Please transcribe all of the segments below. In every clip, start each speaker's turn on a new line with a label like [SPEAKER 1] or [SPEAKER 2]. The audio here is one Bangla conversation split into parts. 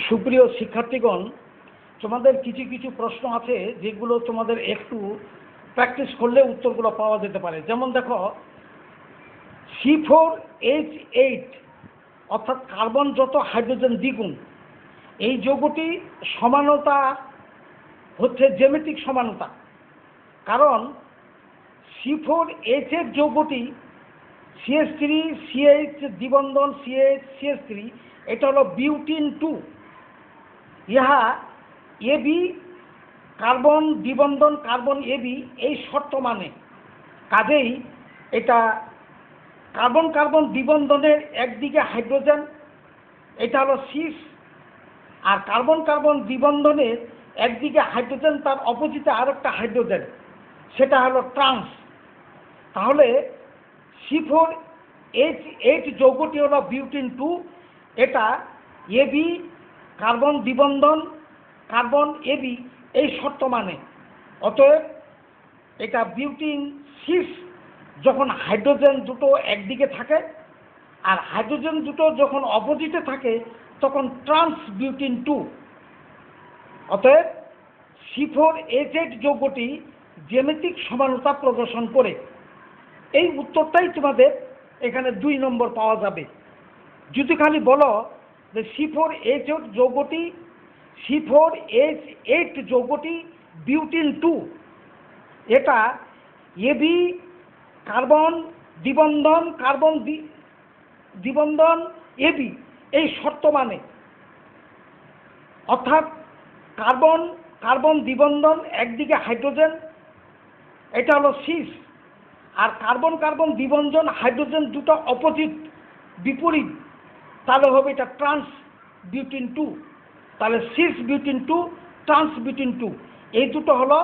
[SPEAKER 1] সুপ্রিয় শিক্ষার্থীগণ, তোমাদের কিছু কিছু প্রশ্ন আছে যেগুলো তোমাদের একটু প্র্যাকটিস করলে উত্তরগুলো পাওয়া যেতে পারে। যেমন দেখো, C4H8 অর্থাৎ কার্বন যত হাইড্রোজেন দ্বিগুণ, এই যৌগটি সমানতা হচ্ছে জ্যামিতিক সমানতা। কারণ C4H8 যৌগটি CH3 CH দ্বিবন্ধন CH3 এটা হলো বিউটিন 2। ইহা এবি কার্বন দ্বিবন্ধন কার্বন এবি এই শর্ত মানে, কাজেই এটা কার্বন কার্বন দ্বিবন্ধনের একদিকে হাইড্রোজেন, এটা হলো সিস, আর কার্বন কার্বন দ্বিবন্ধনের একদিকে হাইড্রোজেন, তার অপোজিটে আরেকটা হাইড্রোজেন, সেটা হলো ট্রান্স। তাহলে C4H8 যৌগটি হলো বিউটিন 2, এটা এবি কার্বন দ্বিবন্ধন কার্বন এবি এই শর্ত মানে। অতএব এটা বিউটিন 6 যখন হাইড্রোজেন দুটো একদিকে থাকে আর হাইড্রোজেন দুটো যখন অপোজিটে থাকে তখন ট্রান্স বিউটিন 2। অতএব C4H8 যৌগটি জ্যামিতিক সমানতা প্রদর্শন করে। এই উত্তরটাই তোমাদের এখানে 2 নম্বর পাওয়া যাবে। যদি খালি বলো যে C4H8 যৌগটি বিউটিন 2, এটা এবি কার্বন দ্বিবন্ধন কার্বন দ্বিবন্ধন এবি এই শর্ত মানে, অর্থাৎ কার্বন কার্বন দ্বিবন্ধন একদিকে হাইড্রোজেন, এটা হলো সিস, আর কার্বন কার্বন দ্বিবন্ধন হাইড্রোজেন দুটো অপোজিট বিপরীত, তাহলে হবে এটা ট্রান্স বিউটিন 2। তাহলে সিস বিউটিন 2 ট্রান্স বিউটিন 2 এই দুটো হলো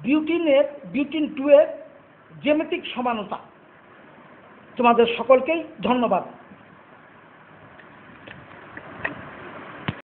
[SPEAKER 1] বিউটিন 2 এর জ্যামিতিক সমানতা। তোমাদের সকলকেই ধন্যবাদ।